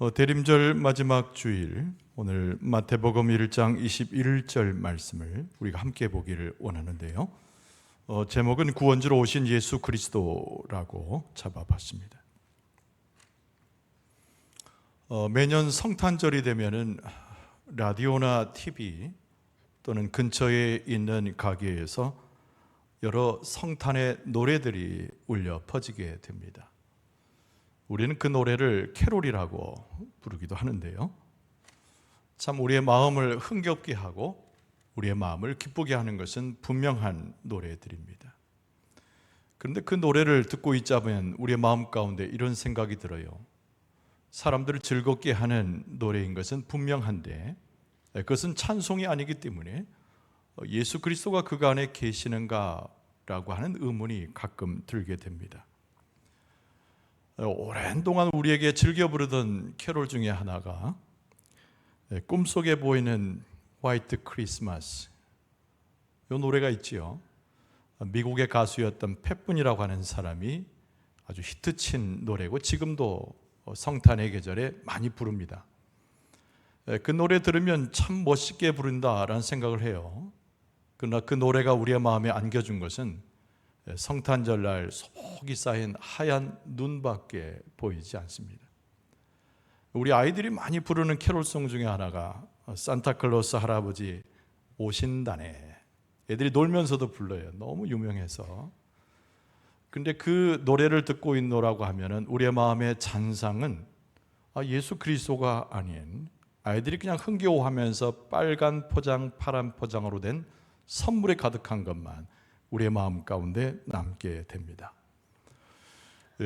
대림절 마지막 주일, 오늘 마태복음 1장 21절 말씀을 우리가 함께 보기를 원하는데요. 제목은 구원주로 오신 예수 그리스도라고 잡아봤습니다. 매년 성탄절이 되면은 라디오나 TV 또는 근처에 있는 가게에서 여러 성탄의 노래들이 울려 퍼지게 됩니다. 우리는 그 노래를 캐롤이라고 부르기도 하는데요. 참 우리의 마음을 흥겹게 하고 우리의 마음을 기쁘게 하는 것은 분명한 노래들입니다. 그런데 그 노래를 듣고 있자면 우리의 마음 가운데 이런 생각이 들어요. 사람들을 즐겁게 하는 노래인 것은 분명한데 그것은 찬송이 아니기 때문에 예수 그리스도가 그 안에 계시는가라고 하는 의문이 가끔 들게 됩니다. 오랜 동안 우리에게 즐겨 부르던 캐롤 중에 하나가 꿈속에 보이는 화이트 크리스마스, 이 노래가 있지요. 미국의 가수였던 팻분이라고 하는 사람이 아주 히트친 노래고 지금도 성탄의 계절에 많이 부릅니다. 그 노래 들으면 참 멋있게 부른다라는 생각을 해요. 그러나 그 노래가 우리의 마음에 안겨준 것은 성탄절날 속이 쌓인 하얀 눈밖에 보이지 않습니다. 우리 아이들이 많이 부르는 캐롤송 중에 하나가 산타클로스 할아버지 오신다네. 애들이 놀면서도 불러요. 너무 유명해서. 근데 그 노래를 듣고 있노라고 하면은 우리의 마음의 잔상은 예수 그리스도가 아닌 아이들이 그냥 흥겨워하면서 빨간 포장, 파란 포장으로 된 선물에 가득한 것만 우리의 마음 가운데 남게 됩니다.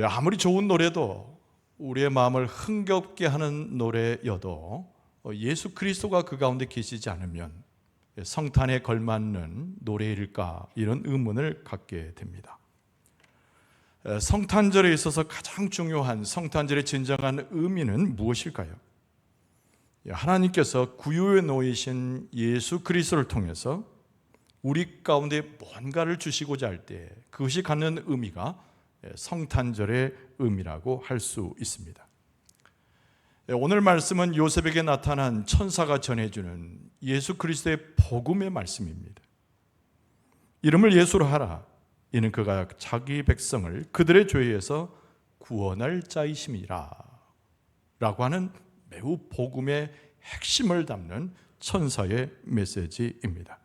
아무리 좋은 노래도 우리의 마음을 흥겹게 하는 노래여도 예수 그리스도가 그 가운데 계시지 않으면 성탄에 걸맞는 노래일까, 이런 의문을 갖게 됩니다. 성탄절에 있어서 가장 중요한 성탄절의 진정한 의미는 무엇일까요? 하나님께서 구유에 놓이신 예수 그리스도를 통해서 우리 가운데 뭔가를 주시고자 할 때 그것이 갖는 의미가 성탄절의 의미라고 할 수 있습니다. 오늘 말씀은 요셉에게 나타난 천사가 전해주는 예수 그리스도의 복음의 말씀입니다. 이름을 예수로 하라. 이는 그가 자기 백성을 그들의 죄에서 구원할 자이심이라 라고 하는 매우 복음의 핵심을 담는 천사의 메시지입니다.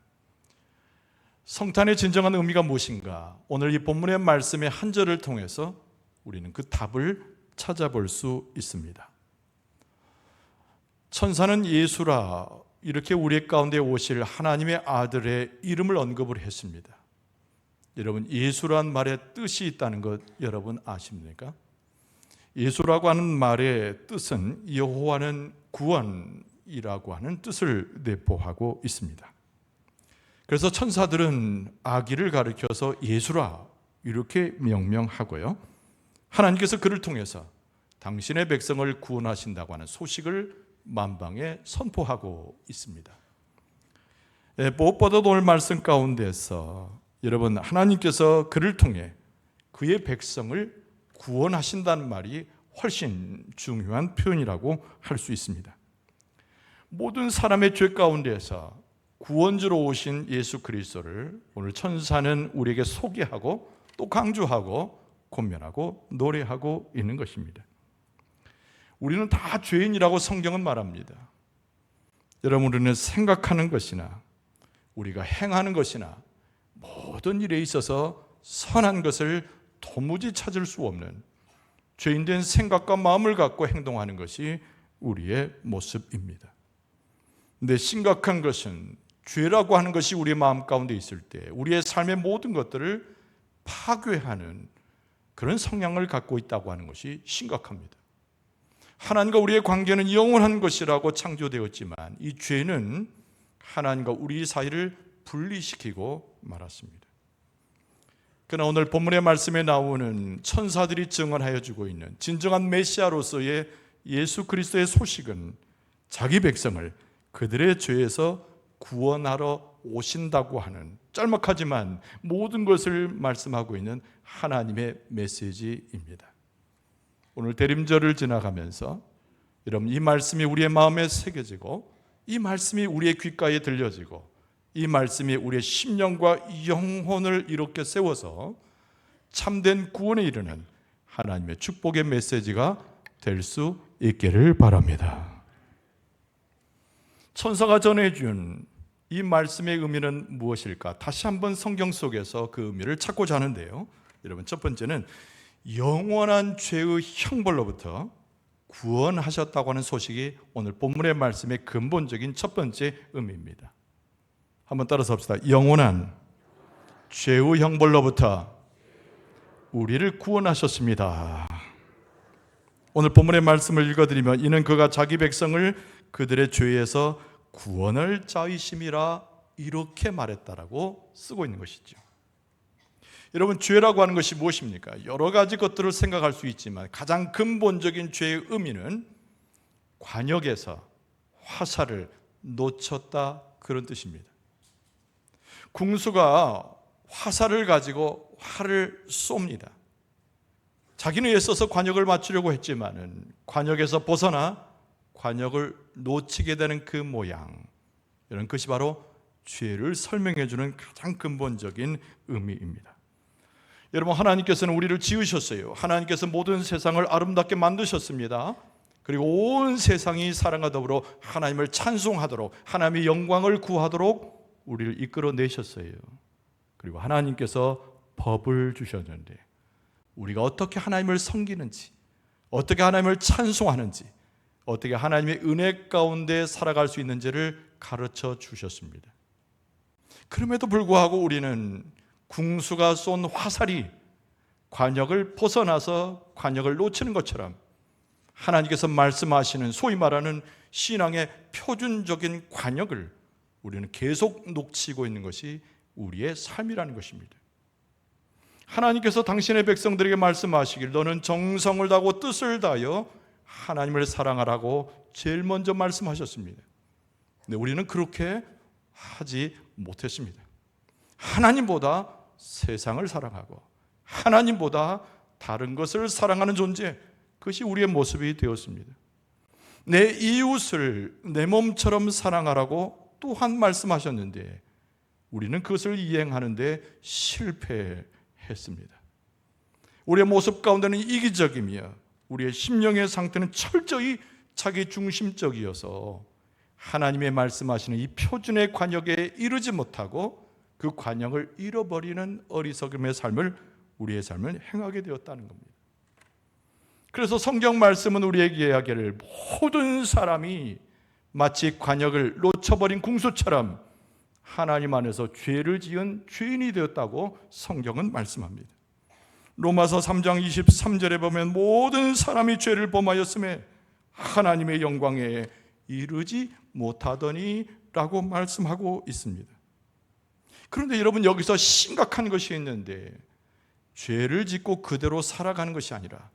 성탄의 진정한 의미가 무엇인가? 오늘 이 본문의 말씀의 한 절을 통해서 우리는 그 답을 찾아볼 수 있습니다. 천사는 예수라, 이렇게 우리 가운데 오실 하나님의 아들의 이름을 언급을 했습니다. 여러분, 예수란 말의 뜻이 있다는 것 여러분 아십니까? 예수라고 하는 말의 뜻은 여호와는 구원이라고 하는 뜻을 내포하고 있습니다. 그래서 천사들은 아기를 가리켜서 예수라 이렇게 명명하고요, 하나님께서 그를 통해서 당신의 백성을 구원하신다고 하는 소식을 만방에 선포하고 있습니다. 무엇보다도 오늘 말씀 가운데서 여러분, 하나님께서 그를 통해 그의 백성을 구원하신다는 말이 훨씬 중요한 표현이라고 할 수 있습니다. 모든 사람의 죄 가운데서 구원주로 오신 예수 그리스도를 오늘 천사는 우리에게 소개하고 또 강조하고 권면하고 노래하고 있는 것입니다. 우리는 다 죄인이라고 성경은 말합니다. 여러분, 우리는 생각하는 것이나 우리가 행하는 것이나 모든 일에 있어서 선한 것을 도무지 찾을 수 없는 죄인된 생각과 마음을 갖고 행동하는 것이 우리의 모습입니다. 근데 심각한 것은 죄라고 하는 것이 우리의 마음 가운데 있을 때 우리의 삶의 모든 것들을 파괴하는 그런 성향을 갖고 있다고 하는 것이 심각합니다. 하나님과 우리의 관계는 영원한 것이라고 창조되었지만 이 죄는 하나님과 우리 사이를 분리시키고 말았습니다. 그러나 오늘 본문의 말씀에 나오는 천사들이 증언하여 주고 있는 진정한 메시아로서의 예수 그리스도의 소식은 자기 백성을 그들의 죄에서 구원하러 오신다고 하는 짤막하지만 모든 것을 말씀하고 있는 하나님의 메시지입니다. 오늘 대림절을 지나가면서 여러분, 이 말씀이 우리의 마음에 새겨지고 이 말씀이 우리의 귓가에 들려지고 이 말씀이 우리의 심령과 영혼을 이롭게 세워서 참된 구원에 이르는 하나님의 축복의 메시지가 될 수 있기를 바랍니다. 천사가 전해준 이 말씀의 의미는 무엇일까? 다시 한번 성경 속에서 그 의미를 찾고자 하는데요. 여러분, 첫 번째는 영원한 죄의 형벌로부터 구원하셨다고 하는 소식이 오늘 본문의 말씀의 근본적인 첫 번째 의미입니다. 한번 따라서 합시다. 영원한 죄의 형벌로부터 우리를 구원하셨습니다. 오늘 본문의 말씀을 읽어드리면 이는 그가 자기 백성을 그들의 죄에서 구원할 자이심이라 이렇게 말했다라고 쓰고 있는 것이죠. 여러분, 죄라고 하는 것이 무엇입니까? 여러 가지 것들을 생각할 수 있지만 가장 근본적인 죄의 의미는 관역에서 화살을 놓쳤다, 그런 뜻입니다. 궁수가 화살을 가지고 활을 쏩니다. 자기는 애써서 관역을 맞추려고 했지만은 관역에서 벗어나 관역을 놓치게 되는 그 모양, 이런 것이 바로 죄를 설명해 주는 가장 근본적인 의미입니다. 여러분, 하나님께서는 우리를 지으셨어요. 하나님께서 모든 세상을 아름답게 만드셨습니다. 그리고 온 세상이 사랑과 더불어 하나님을 찬송하도록, 하나님의 영광을 구하도록 우리를 이끌어내셨어요. 그리고 하나님께서 법을 주셨는데 우리가 어떻게 하나님을 섬기는지, 어떻게 하나님을 찬송하는지, 어떻게 하나님의 은혜 가운데 살아갈 수 있는지를 가르쳐 주셨습니다. 그럼에도 불구하고 우리는 궁수가 쏜 화살이 관역을 벗어나서 관역을 놓치는 것처럼 하나님께서 말씀하시는 소위 말하는 신앙의 표준적인 관역을 우리는 계속 놓치고 있는 것이 우리의 삶이라는 것입니다. 하나님께서 당신의 백성들에게 말씀하시길 너는 정성을 다하고 뜻을 다하여 하나님을 사랑하라고 제일 먼저 말씀하셨습니다. 근데 우리는 그렇게 하지 못했습니다. 하나님보다 세상을 사랑하고 하나님보다 다른 것을 사랑하는 존재, 그것이 우리의 모습이 되었습니다. 내 이웃을 내 몸처럼 사랑하라고 또한 말씀하셨는데 우리는 그것을 이행하는데 실패했습니다. 우리의 모습 가운데는 이기적이며 우리의 심령의 상태는 철저히 자기 중심적이어서 하나님의 말씀하시는 이 표준의 관역에 이르지 못하고 그 관역을 잃어버리는 어리석음의 삶을, 우리의 삶을 행하게 되었다는 겁니다. 그래서 성경 말씀은 우리에게 이야기를 모든 사람이 마치 관역을 놓쳐버린 궁수처럼 하나님 안에서 죄를 지은 죄인이 되었다고 성경은 말씀합니다. 로마서 3장 23절에 보면 모든 사람이 죄를 범하였음에 하나님의 영광에 이르지 못하더니 라고 말씀하고 있습니다. 그런데 여러분, 여기서 심각한 것이 있는데 죄를 짓고 그대로 살아가는 것이 아니라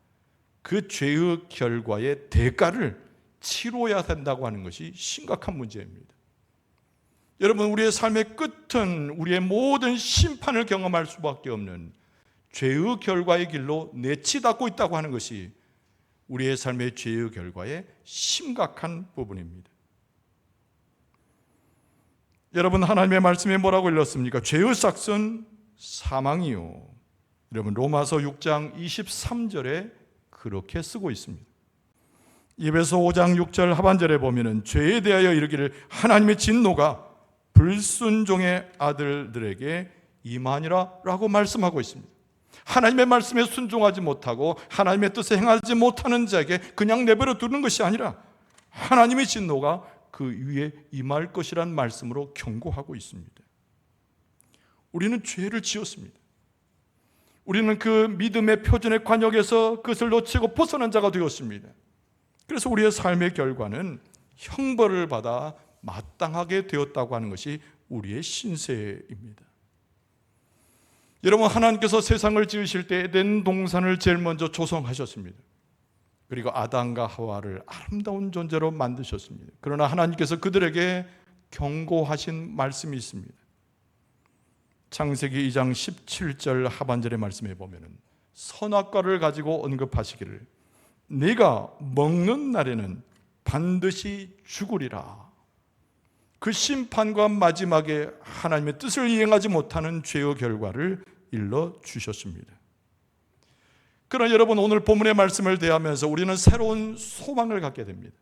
그 죄의 결과의 대가를 치러야 된다고 하는 것이 심각한 문제입니다. 여러분, 우리의 삶의 끝은 우리의 모든 심판을 경험할 수밖에 없는 죄의 결과의 길로 내치닫고 있다고 하는 것이 우리의 삶의 죄의 결과의 심각한 부분입니다. 여러분, 하나님의 말씀에 뭐라고 읽었습니까? 죄의 삭은 사망이요. 여러분, 로마서 6장 23절에 그렇게 쓰고 있습니다. 에베소 5장 6절 하반절에 보면은 죄에 대하여 이르기를 하나님의 진노가 불순종의 아들들에게 임하니라 라고 말씀하고 있습니다. 하나님의 말씀에 순종하지 못하고 하나님의 뜻에 행하지 못하는 자에게 그냥 내버려 두는 것이 아니라 하나님의 진노가 그 위에 임할 것이란 말씀으로 경고하고 있습니다. 우리는 죄를 지었습니다. 우리는 그 믿음의 표준의 관역에서 그것을 놓치고 벗어난 자가 되었습니다. 그래서 우리의 삶의 결과는 형벌을 받아 마땅하게 되었다고 하는 것이 우리의 신세입니다. 여러분, 하나님께서 세상을 지으실 때 에덴 동산을 제일 먼저 조성하셨습니다. 그리고 아담과 하와를 아름다운 존재로 만드셨습니다. 그러나 하나님께서 그들에게 경고하신 말씀이 있습니다. 창세기 2장 17절 하반절의 말씀에 보면은 선악과를 가지고 언급하시기를 네가 먹는 날에는 반드시 죽으리라. 그 심판과 마지막에 하나님의 뜻을 이행하지 못하는 죄의 결과를 일러 주셨습니다. 그러나 여러분, 오늘 본문의 말씀을 대하면서 우리는 새로운 소망을 갖게 됩니다.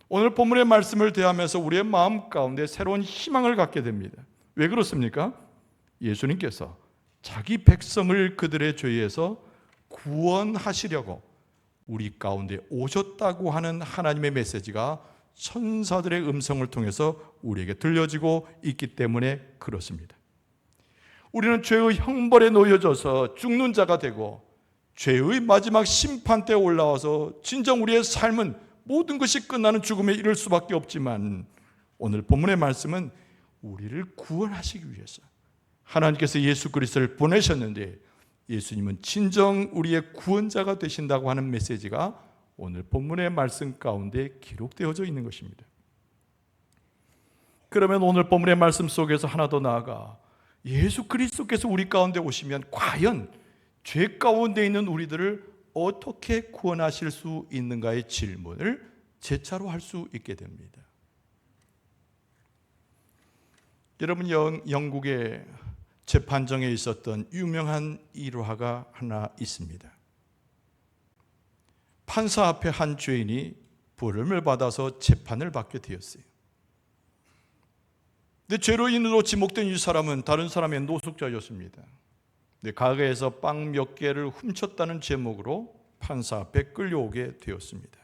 오늘 본문의 말씀을 대하면서 우리의 마음 가운데 새로운 희망을 갖게 됩니다. 왜 그렇습니까? 예수님께서 자기 백성을 그들의 죄에서 구원하시려고 우리 가운데 오셨다고 하는 하나님의 메시지가 천사들의 음성을 통해서 우리에게 들려지고 있기 때문에 그렇습니다. 우리는 죄의 형벌에 놓여져서 죽는 자가 되고 죄의 마지막 심판 때 올라와서 진정 우리의 삶은 모든 것이 끝나는 죽음에 이를 수밖에 없지만, 오늘 본문의 말씀은 우리를 구원하시기 위해서 하나님께서 예수 그리스도를 보내셨는데, 예수님은 진정 우리의 구원자가 되신다고 하는 메시지가 오늘 본문의 말씀 가운데 기록되어져 있는 것입니다. 그러면 오늘 본문의 말씀 속에서 하나 더 나아가 예수 그리스도께서 우리 가운데 오시면 과연 죄 가운데 있는 우리들을 어떻게 구원하실 수 있는가의 질문을 재차로 할 수 있게 됩니다. 여러분, 영국의 재판정에 있었던 유명한 일화가 하나 있습니다. 판사 앞에 한 죄인이 부름을 받아서 재판을 받게 되었어요. 근데 죄로 인으로 지목된 이 사람은 다른 사람의 노숙자였습니다. 가게에서 빵 몇 개를 훔쳤다는 제목으로 판사 앞에 끌려오게 되었습니다.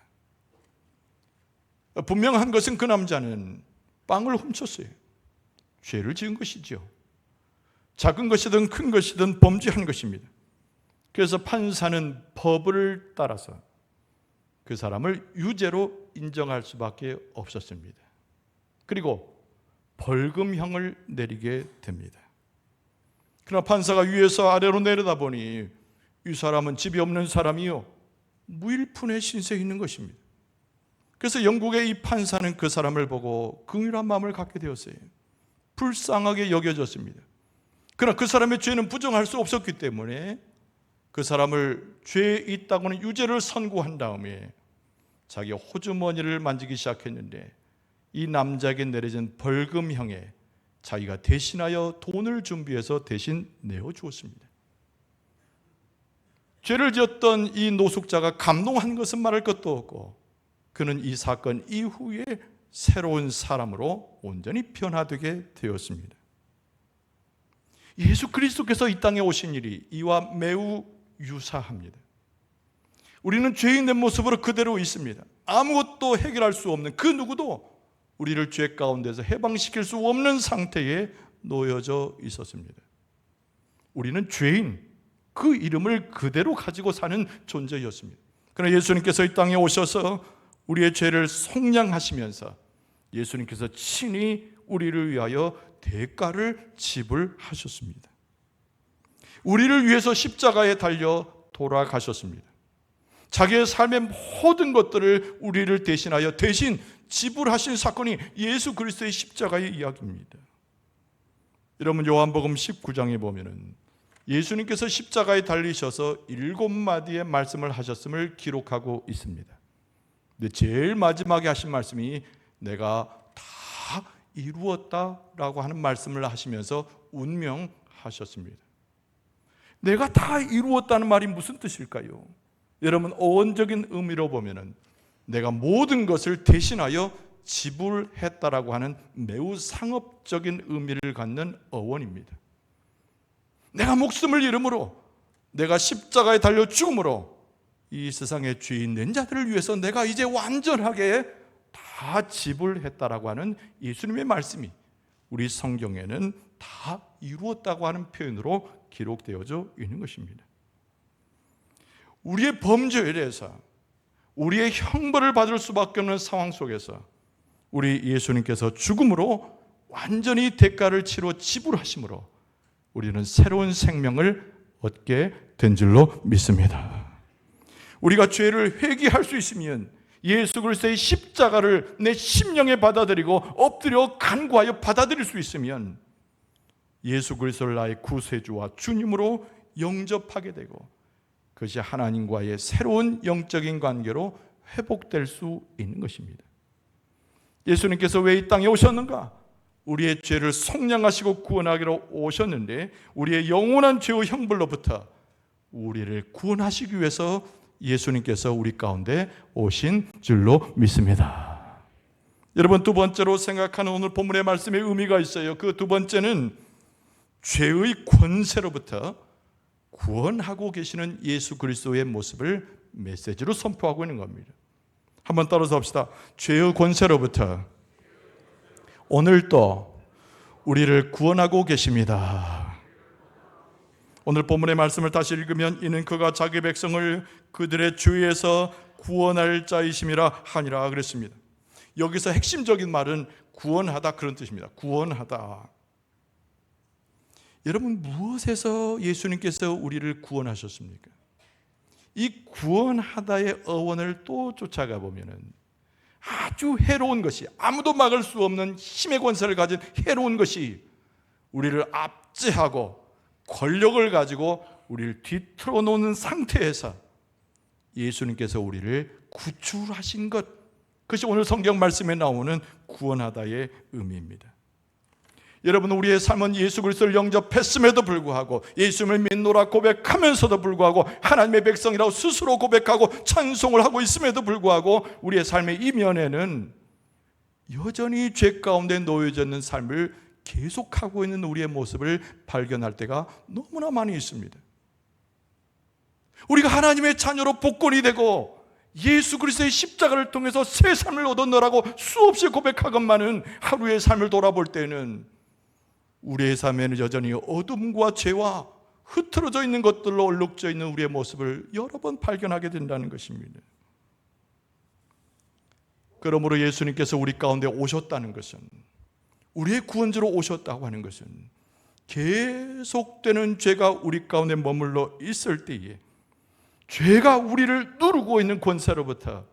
분명한 것은 그 남자는 빵을 훔쳤어요. 죄를 지은 것이죠. 작은 것이든 큰 것이든 범죄한 것입니다. 그래서 판사는 법을 따라서 그 사람을 유죄로 인정할 수밖에 없었습니다. 그리고 벌금형을 내리게 됩니다. 그러나 판사가 위에서 아래로 내려다보니 이 사람은 집이 없는 사람이요, 무일푼의 신세에 있는 것입니다. 그래서 영국의 이 판사는 그 사람을 보고 긍휼한 마음을 갖게 되었어요. 불쌍하게 여겨졌습니다. 그러나 그 사람의 죄는 부정할 수 없었기 때문에 그 사람을 죄에 있다고는 유죄를 선고한 다음에 자기 호주머니를 만지기 시작했는데, 이 남자에게 내려진 벌금형에 자기가 대신하여 돈을 준비해서 대신 내어주었습니다. 죄를 지었던 이 노숙자가 감동한 것은 말할 것도 없고, 그는 이 사건 이후에 새로운 사람으로 온전히 변화되게 되었습니다. 예수 그리스도께서 이 땅에 오신 일이 이와 매우 유사합니다. 우리는 죄인된 모습으로 그대로 있습니다. 아무것도 해결할 수 없는, 그 누구도 우리를 죄 가운데서 해방시킬 수 없는 상태에 놓여져 있었습니다. 우리는 죄인, 그 이름을 그대로 가지고 사는 존재였습니다. 그러나 예수님께서 이 땅에 오셔서 우리의 죄를 속량하시면서 예수님께서 친히 우리를 위하여 대가를 지불하셨습니다. 우리를 위해서 십자가에 달려 돌아가셨습니다. 자기의 삶의 모든 것들을 우리를 대신하여 대신 지불하신 사건이 예수 그리스도의 십자가의 이야기입니다. 여러분, 요한복음 19장에 보면은 예수님께서 십자가에 달리셔서 7마디의 말씀을 하셨음을 기록하고 있습니다. 근데 제일 마지막에 하신 말씀이 내가 다 이루었다라고 하는 말씀을 하시면서 운명하셨습니다. 내가 다 이루었다는 말이 무슨 뜻일까요? 여러분, 어원적인 의미로 보면은 내가 모든 것을 대신하여 지불했다라고 하는 매우 상업적인 의미를 갖는 어원입니다. 내가 목숨을 잃음으로, 내가 십자가에 달려 죽음으로 이 세상의 죄인 된 자들을 위해서 내가 이제 완전하게 다 지불했다라고 하는 예수님의 말씀이 우리 성경에는 다 이루었다고 하는 표현으로 기록되어져 있는 것입니다. 우리의 범죄에 대해서 우리의 형벌을 받을 수밖에 없는 상황 속에서 우리 예수님께서 죽음으로 완전히 대가를 치러 지불하심으로 우리는 새로운 생명을 얻게 된 줄로 믿습니다. 우리가 죄를 회개할 수 있으면 예수 그리스도의 십자가를 내 심령에 받아들이고 엎드려 간구하여 받아들일 수 있으면 예수 그리스도를 나의 구세주와 주님으로 영접하게 되고 그것이 하나님과의 새로운 영적인 관계로 회복될 수 있는 것입니다. 예수님께서 왜 이 땅에 오셨는가? 우리의 죄를 속량하시고 구원하기로 오셨는데 우리의 영원한 죄의 형벌로부터 우리를 구원하시기 위해서 예수님께서 우리 가운데 오신 줄로 믿습니다. 여러분, 두 번째로 생각하는 오늘 본문의 말씀에 의미가 있어요. 그 두 번째는 죄의 권세로부터 구원하고 계시는 예수 그리스도의 모습을 메시지로 선포하고 있는 겁니다. 한번 따라서 합시다. 죄의 권세로부터 오늘도 우리를 구원하고 계십니다. 오늘 본문의 말씀을 다시 읽으면 이는 그가 자기 백성을 그들의 죄에서 구원할 자이심이라 하니라 그랬습니다. 여기서 핵심적인 말은 구원하다 그런 뜻입니다. 구원하다. 여러분, 무엇에서 예수님께서 우리를 구원하셨습니까? 이 구원하다의 어원을 또 쫓아가 보면은 아주 해로운 것이, 아무도 막을 수 없는 힘의 권세를 가진 해로운 것이 우리를 압제하고 권력을 가지고 우리를 뒤틀어 놓는 상태에서 예수님께서 우리를 구출하신 것, 그것이 오늘 성경 말씀에 나오는 구원하다의 의미입니다. 여러분, 우리의 삶은 예수 그리스도를 영접했음에도 불구하고, 예수님을 믿노라 고백하면서도 불구하고, 하나님의 백성이라고 스스로 고백하고 찬송을 하고 있음에도 불구하고 우리의 삶의 이면에는 여전히 죄 가운데 놓여져 있는 삶을 계속하고 있는 우리의 모습을 발견할 때가 너무나 많이 있습니다. 우리가 하나님의 자녀로 복권이 되고 예수 그리스도의 십자가를 통해서 새 삶을 얻었노라고 수없이 고백하건만은 하루의 삶을 돌아볼 때는 우리의 삶에는 여전히 어둠과 죄와 흐트러져 있는 것들로 얼룩져 있는 우리의 모습을 여러 번 발견하게 된다는 것입니다. 그러므로 예수님께서 우리 가운데 오셨다는 것은, 우리의 구원자로 오셨다고 하는 것은 계속되는 죄가 우리 가운데 머물러 있을 때에 죄가 우리를 누르고 있는 권세로부터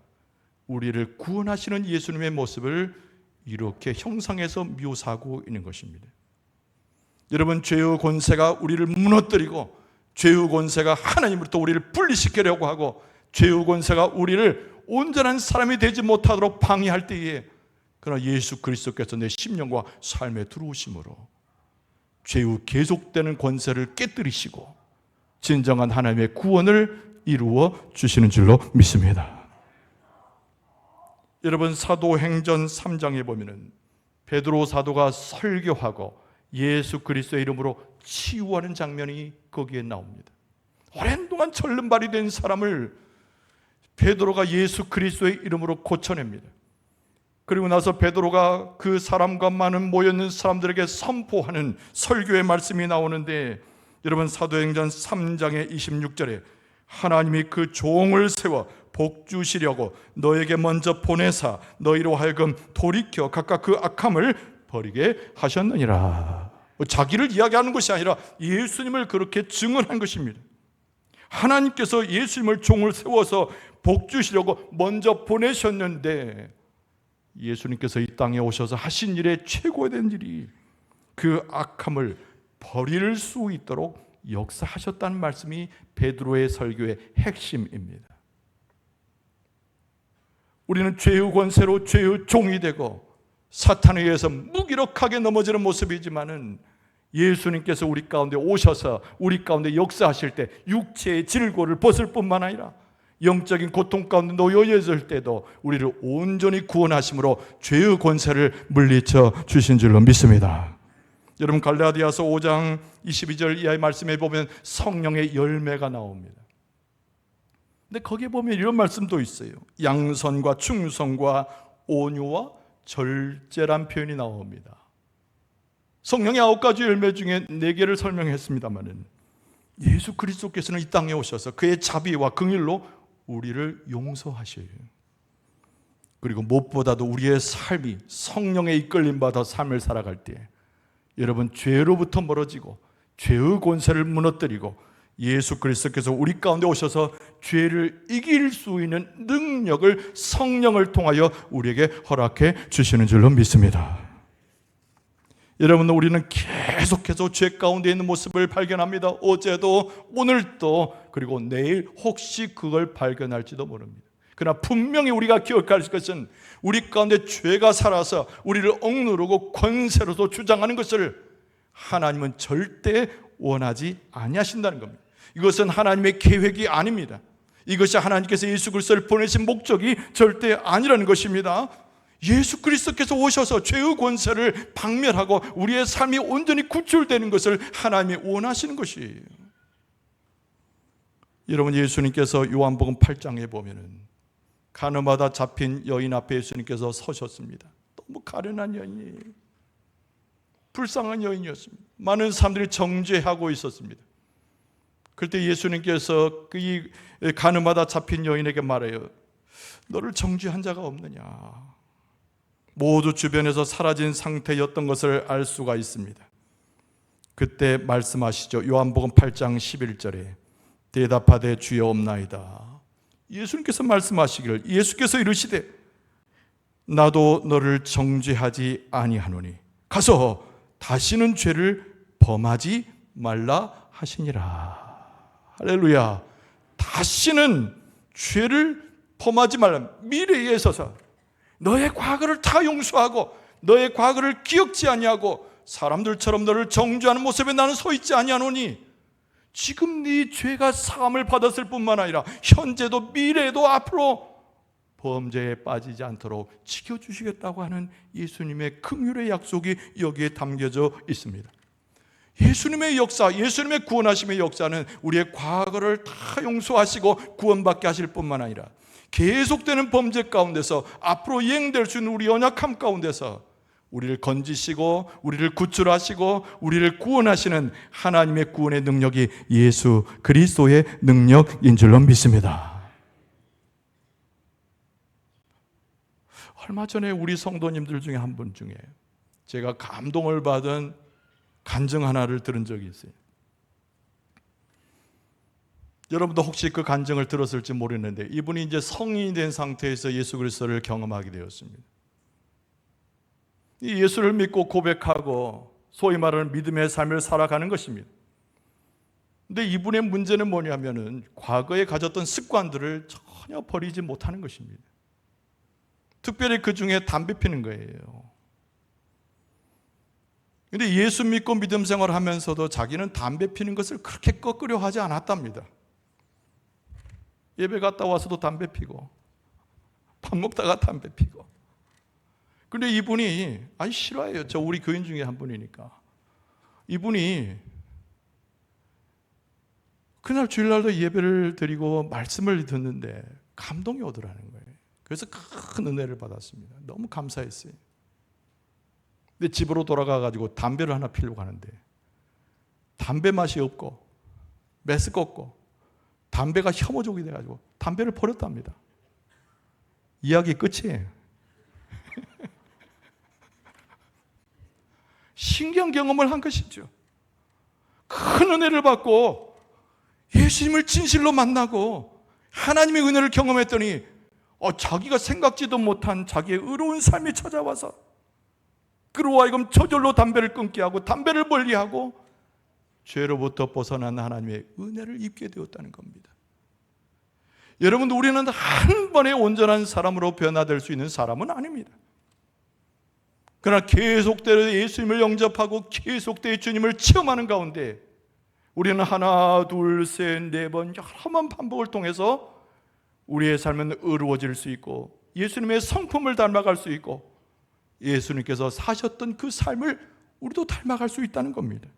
우리를 구원하시는 예수님의 모습을 이렇게 형상해서 묘사하고 있는 것입니다. 여러분, 죄의 권세가 우리를 무너뜨리고 죄의 권세가 하나님으로부터 우리를 분리시키려고 하고 죄의 권세가 우리를 온전한 사람이 되지 못하도록 방해할 때에, 그러나 예수 그리스도께서 내 심령과 삶에 들어오심으로 죄의 계속되는 권세를 깨뜨리시고 진정한 하나님의 구원을 이루어 주시는 줄로 믿습니다. 여러분, 사도행전 3장에 보면은 베드로 사도가 설교하고 예수 그리스도의 이름으로 치유하는 장면이 거기에 나옵니다. 오랜 동안 절름발이 된 사람을 베드로가 예수 그리스도의 이름으로 고쳐냅니다. 그리고 나서 베드로가 그 사람과 많은 모여있는 사람들에게 선포하는 설교의 말씀이 나오는데, 여러분, 사도행전 3장의 26절에 하나님이 그 종을 세워 복 주시려고 너에게 먼저 보내사 너희로 하여금 돌이켜 각각 그 악함을 버리게 하셨느니라. 자기를 이야기하는 것이 아니라 예수님을 그렇게 증언한 것입니다. 하나님께서 예수님을 종을 세워서 복 주시려고 먼저 보내셨는데, 예수님께서 이 땅에 오셔서 하신 일의 최고된 일이 그 악함을 버릴 수 있도록 역사하셨다는 말씀이 베드로의 설교의 핵심입니다. 우리는 죄의 권세로 죄의 종이 되고 사탄에 의해서 무기력하게 넘어지는 모습이지만은, 예수님께서 우리 가운데 오셔서 우리 가운데 역사하실 때 육체의 질고를 벗을 뿐만 아니라 영적인 고통 가운데 놓여 있을 때도 우리를 온전히 구원하심으로 죄의 권세를 물리쳐 주신 줄로 믿습니다. 여러분, 갈라디아서 5장 22절 이하의 말씀에 보면 성령의 열매가 나옵니다. 근데 거기에 보면 이런 말씀도 있어요. 양선과 충성과 온유와 절제란 표현이 나옵니다. 성령의 9가지 열매 중에 4개를 설명했습니다마는, 예수 그리스도께서는 이 땅에 오셔서 그의 자비와 긍휼로 우리를 용서하셔요. 그리고 무엇보다도 우리의 삶이 성령의 이끌림 받아 삶을 살아갈 때, 여러분, 죄로부터 멀어지고 죄의 권세를 무너뜨리고 예수 그리스도께서 우리 가운데 오셔서 죄를 이길 수 있는 능력을 성령을 통하여 우리에게 허락해 주시는 줄로 믿습니다. 여러분, 우리는 계속해서 죄 가운데 있는 모습을 발견합니다. 어제도 오늘도, 그리고 내일 혹시 그걸 발견할지도 모릅니다. 그러나 분명히 우리가 기억할 것은 우리 가운데 죄가 살아서 우리를 억누르고 권세로도 주장하는 것을 하나님은 절대 원하지 아니하신다는 겁니다. 이것은 하나님의 계획이 아닙니다. 이것이 하나님께서 예수 그리스도를 보내신 목적이 절대 아니라는 것입니다. 예수 그리스도께서 오셔서 죄의 권세를 박멸하고 우리의 삶이 온전히 구출되는 것을 하나님이 원하시는 것이에요. 여러분, 예수님께서 요한복음 8장에 보면은 가늠하다 잡힌 여인 앞에 예수님께서 서셨습니다. 너무 가련한 여인이에요. 불쌍한 여인이었습니다. 많은 사람들이 정죄하고 있었습니다. 그때 예수님께서 이 가늠하다 잡힌 여인에게 말해요. 너를 정죄한 자가 없느냐. 모두 주변에서 사라진 상태였던 것을 알 수가 있습니다. 그때 말씀하시죠. 요한복음 8장 11절에 대답하되 주여 없나이다. 예수님께서 말씀하시기를, 예수께서 이르시되 나도 너를 정죄하지 아니하노니 가서 다시는 죄를 범하지 말라 하시니라. 할렐루야. 다시는 죄를 범하지 말라. 미래에 있어서 너의 과거를 다 용서하고 너의 과거를 기억지 아니하고 사람들처럼 너를 정죄하는 모습에 나는 서 있지 아니하노니 지금 네 죄가 사함을 받았을 뿐만 아니라 현재도 미래도 앞으로 범죄에 빠지지 않도록 지켜주시겠다고 하는 예수님의 긍휼의 약속이 여기에 담겨져 있습니다. 예수님의 역사, 예수님의 구원하심의 역사는 우리의 과거를 다 용서하시고 구원받게 하실 뿐만 아니라 계속되는 범죄 가운데서 앞으로 이행될 수 있는 우리 연약함 가운데서 우리를 건지시고 우리를 구출하시고 우리를 구원하시는 하나님의 구원의 능력이 예수 그리스도의 능력인 줄로 믿습니다. 얼마 전에 우리 성도님들 중에 한 분 중에 제가 감동을 받은 간증 하나를 들은 적이 있어요. 여러분도 혹시 그 간증을 들었을지 모르는데 이분이 이제 성인이 된 상태에서 예수 그리스도를 경험하게 되었습니다. 이 예수를 믿고 고백하고 소위 말하는 믿음의 삶을 살아가는 것입니다. 근데 이분의 문제는 뭐냐면은 과거에 가졌던 습관들을 전혀 버리지 못하는 것입니다. 특별히 그 중에 담배 피는 거예요. 근데 예수 믿고 믿음 생활하면서도 자기는 담배 피는 것을 그렇게 꺾으려 하지 않았답니다. 예배 갔다 와서도 담배 피고 밥 먹다가 담배 피고. 근데 이분이 싫어해요. 저 우리 교인 중에 한 분이니까. 이분이 그날 주일날도 예배를 드리고 말씀을 듣는데 감동이 오더라는 거예요. 그래서 큰 은혜를 받았습니다. 너무 감사했어요. 근데 집으로 돌아가가지고 담배를 하나 피려고 하는데 담배 맛이 없고 매스가 없고 담배가 혐오족이 돼가지고 담배를 버렸답니다. 이야기 끝이에요. 신기한 경험을 한 것이죠. 큰 은혜를 받고 예수님을 진실로 만나고 하나님의 은혜를 경험했더니 자기가 생각지도 못한 자기의 의로운 삶이 찾아와서 그로 하여금 저절로 담배를 끊게 하고 담배를 멀리하고 죄로부터 벗어난 하나님의 은혜를 입게 되었다는 겁니다. 여러분, 우리는 한 번에 온전한 사람으로 변화될 수 있는 사람은 아닙니다. 그러나 계속되어 예수님을 영접하고 계속되어 주님을 체험하는 가운데 우리는 하나, 둘, 셋, 네 번 여러 번 반복을 통해서 우리의 삶은 의로워질 수 있고 예수님의 성품을 닮아갈 수 있고 예수님께서 사셨던 그 삶을 우리도 닮아갈 수 있다는 겁니다.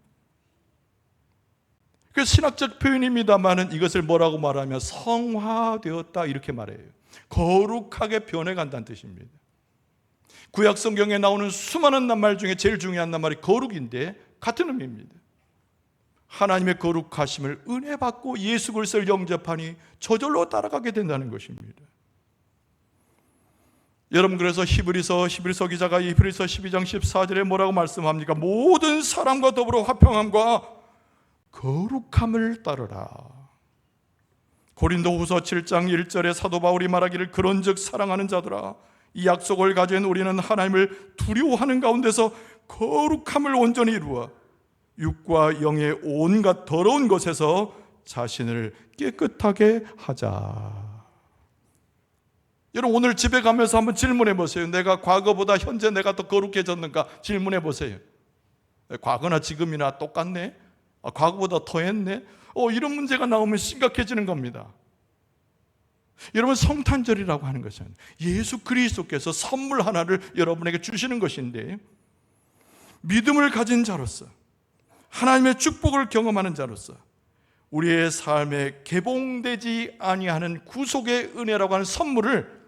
그 신학적 표현입니다만은 이것을 뭐라고 말하면 성화되었다 이렇게 말해요. 거룩하게 변해간다는 뜻입니다. 구약 성경에 나오는 수많은 낱말 중에 제일 중요한 낱말이 거룩인데 같은 의미입니다. 하나님의 거룩하심을 은혜 받고 예수 그리스도를 영접하니 저절로 따라가게 된다는 것입니다. 여러분, 그래서 히브리서 기자가 히브리서 12장 14절에 뭐라고 말씀합니까? 모든 사람과 더불어 화평함과 거룩함을 따르라. 고린도후서 7장 1절에 사도 바울이 말하기를 그런즉 사랑하는 자들아 이 약속을 가진 우리는 하나님을 두려워하는 가운데서 거룩함을 온전히 이루어 육과 영의 온갖 더러운 것에서 자신을 깨끗하게 하자. 여러분 오늘 집에 가면서 한번 질문해 보세요. 내가 과거보다 현재 내가 더 거룩해졌는가 질문해 보세요. 과거나 지금이나 똑같네? 과거보다 더 했네? 이런 문제가 나오면 심각해지는 겁니다. 여러분 성탄절이라고 하는 것은 예수 그리스도께서 선물 하나를 여러분에게 주시는 것인데, 믿음을 가진 자로서 하나님의 축복을 경험하는 자로서 우리의 삶에 개봉되지 아니하는 구속의 은혜라고 하는 선물을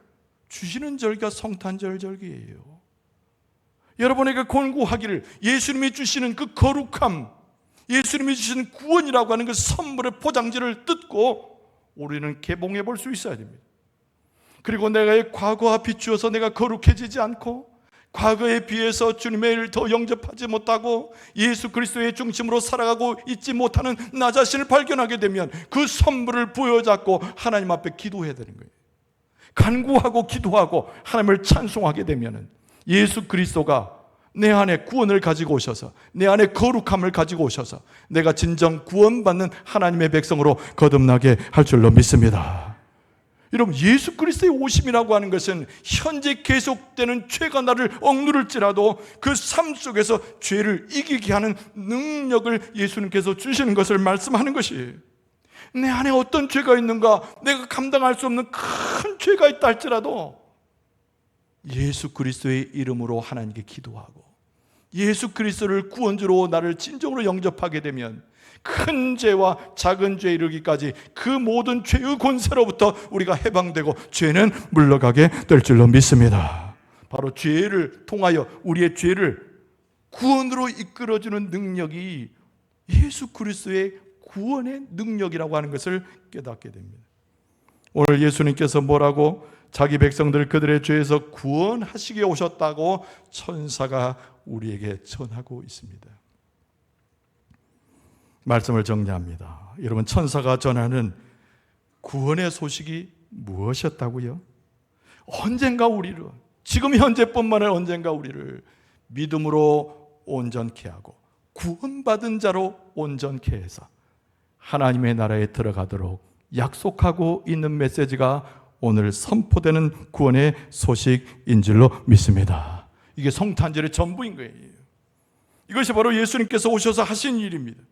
주시는 절기가 성탄절 절기예요. 여러분에게 권고하기를 예수님이 주시는 그 거룩함, 예수님이 주시는 구원이라고 하는 그 선물의 포장지를 뜯고 우리는 개봉해 볼 수 있어야 됩니다. 그리고 내가 과거와 비추어서 내가 거룩해지지 않고 과거에 비해서 주님의 일을 더 영접하지 못하고 예수 그리스도의 중심으로 살아가고 있지 못하는 나 자신을 발견하게 되면 그 선물을 부여잡고 하나님 앞에 기도해야 되는 거예요. 간구하고 기도하고 하나님을 찬송하게 되면 예수 그리스도가 내 안에 구원을 가지고 오셔서 내 안에 거룩함을 가지고 오셔서 내가 진정 구원받는 하나님의 백성으로 거듭나게 할 줄로 믿습니다. 여러분 예수 그리스도의 오심이라고 하는 것은 현재 계속되는 죄가 나를 억누를지라도 그 삶 속에서 죄를 이기게 하는 능력을 예수님께서 주시는 것을 말씀하는 것이에요. 내 안에 어떤 죄가 있는가, 내가 감당할 수 없는 큰 죄가 있다 할지라도 예수 그리스도의 이름으로 하나님께 기도하고 예수 그리스도를 구원주로 나를 진정으로 영접하게 되면 큰 죄와 작은 죄에 이르기까지 그 모든 죄의 권세로부터 우리가 해방되고 죄는 물러가게 될 줄로 믿습니다. 바로 죄를 통하여 우리의 죄를 구원으로 이끌어주는 능력이 예수 그리스도의 구원의 능력이라고 하는 것을 깨닫게 됩니다. 오늘 예수님께서 뭐라고 자기 백성들 그들의 죄에서 구원하시게 오셨다고 천사가 우리에게 전하고 있습니다. 말씀을 정리합니다. 여러분 천사가 전하는 구원의 소식이 무엇이었다고요? 언젠가 우리를, 지금 현재뿐만 아니라 언젠가 우리를 믿음으로 온전케 하고 구원받은 자로 온전케 해서 하나님의 나라에 들어가도록 약속하고 있는 메시지가 오늘 선포되는 구원의 소식인 줄로 믿습니다. 이게 성탄절의 전부인 거예요. 이것이 바로 예수님께서 오셔서 하신 일입니다.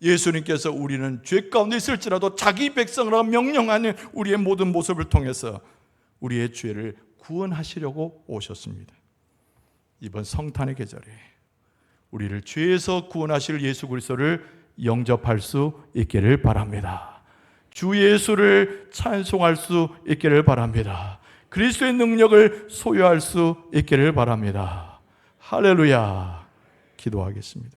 예수님께서 우리는 죄 가운데 있을지라도 자기 백성으로 명령하는 우리의 모든 모습을 통해서 우리의 죄를 구원하시려고 오셨습니다. 이번 성탄의 계절에 우리를 죄에서 구원하실 예수 그리스도를 영접할 수 있기를 바랍니다. 주 예수를 찬송할 수 있기를 바랍니다. 그리스도의 능력을 소유할 수 있기를 바랍니다. 할렐루야. 기도하겠습니다.